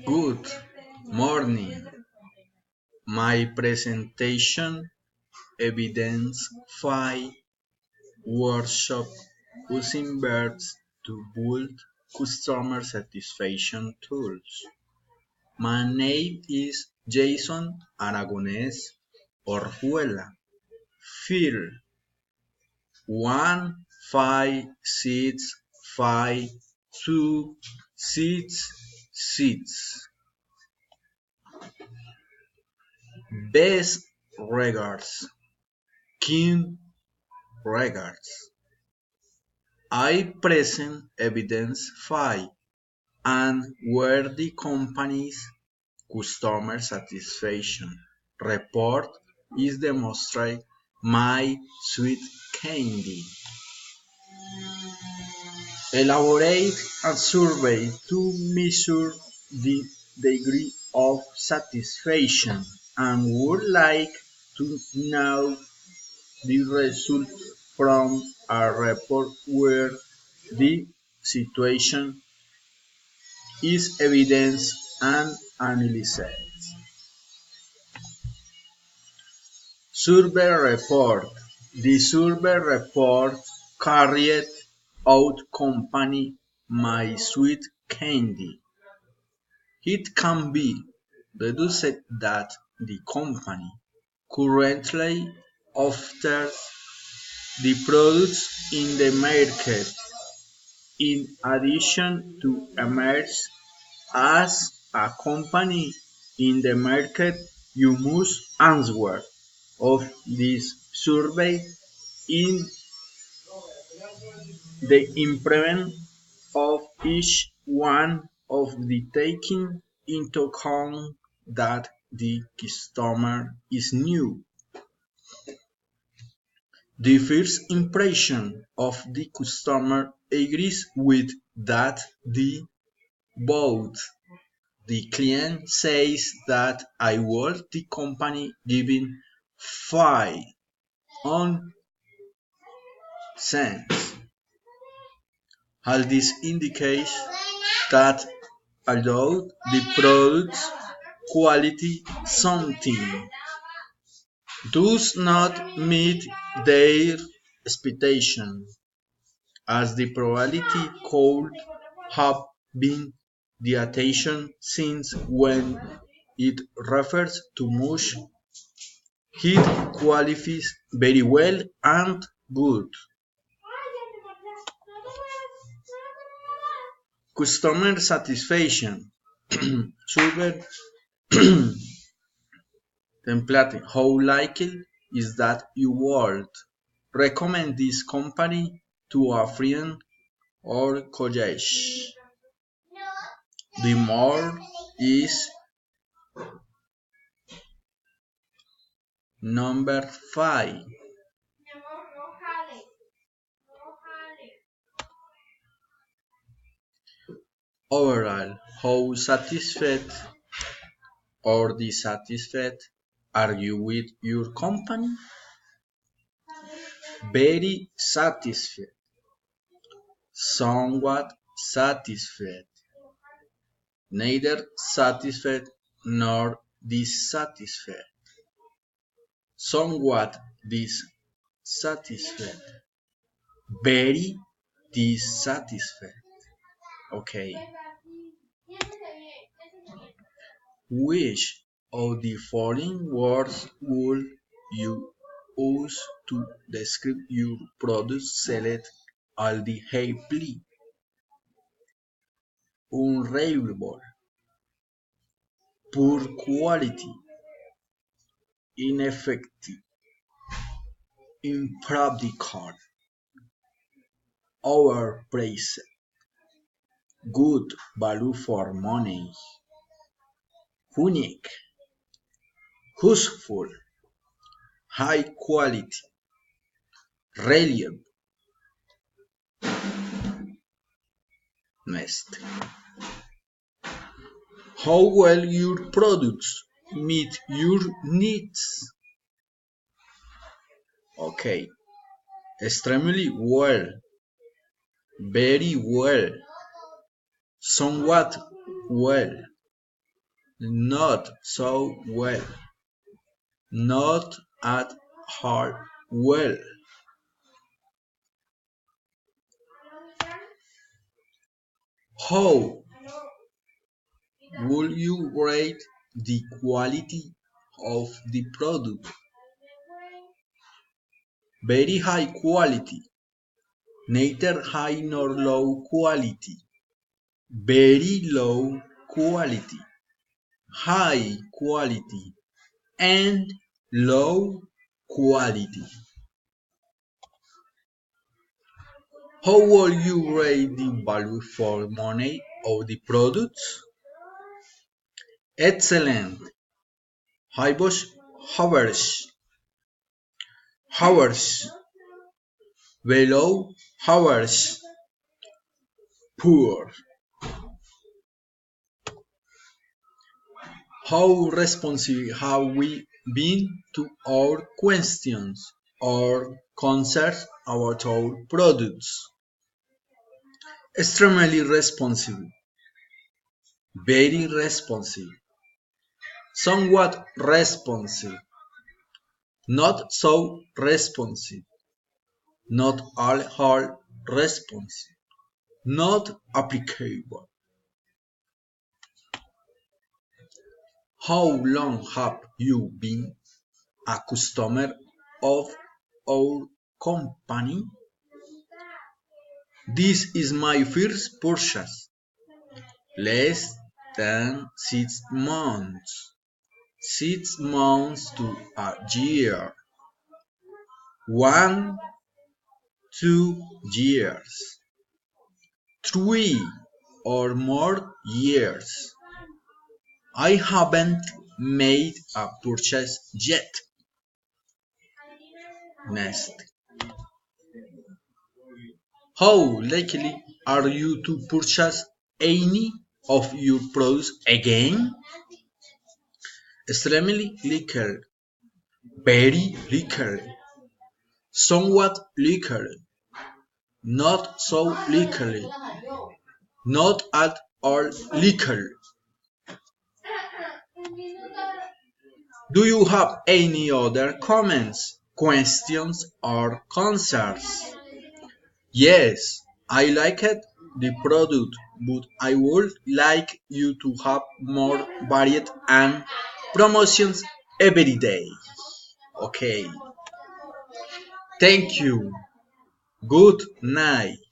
Good morning. My presentation evidence 5 workshop using VERBS to build customer satisfaction tools. My name is Jeisson Aragones Orjuela. Field 1565266. Best regards. Kind regards. I present evidence 5 and where the company's customer satisfaction report is demonstrate my sweet candy. Elaborate a survey to measure the degree of satisfaction and would like to know the results from a report where the situation is evidenced and analyzed. Survey report. The survey report carried out company My Sweet Candy. It can be deduced that the company currently offers the products in the market. In addition to emerge as a company in the market, you must answer of this survey in the improvement of each one of the taking into account that the customer is new. The first impression of the customer agrees with that the both. The client says that I want the company giving 5 on cents. All this indicates that although the product's quality something does not meet their expectation, as the probability could have been the attention since when it refers to much, it qualifies very well and good. Customer satisfaction survey template. How likely is that you would recommend this company to a friend or colleague? The more is number 5. Overall, how satisfied or dissatisfied are you with your company? Very satisfied, somewhat satisfied, neither satisfied nor dissatisfied, somewhat dissatisfied, very dissatisfied. Okay. Which of the following words would you use to describe your product? Select all the happily, unreliable, poor quality, ineffective, impractical, overpriced, good value for money, unique, useful, high quality, reliable. Next. How well your products meet your needs? Okay. Extremely well, very well, somewhat well, not so well, not at all well. How would you rate the quality of the product? Very high quality, neither high nor low quality, very low quality, high quality, and low quality. How would you rate the value for money of the products? Excellent, high average, average, below average, poor. How responsive have we been to our questions or concerns about our products? Extremely responsive, very responsive, somewhat responsive, not so responsive, not all responsive, not applicable. How long have you been a customer of our company? This is my first purchase. Less than 6 months. 6 months to a year. 1, 2 years. 3 or more years. I haven't made a purchase yet. Next. How likely are you to purchase any of your products again? Extremely likely, very likely, somewhat likely, not so likely, not at all likely. Do you have any other comments, questions, or concerns? Yes, I liked the product, but I would like you to have more varied and promotions every day. Okay. Thank you. Good night.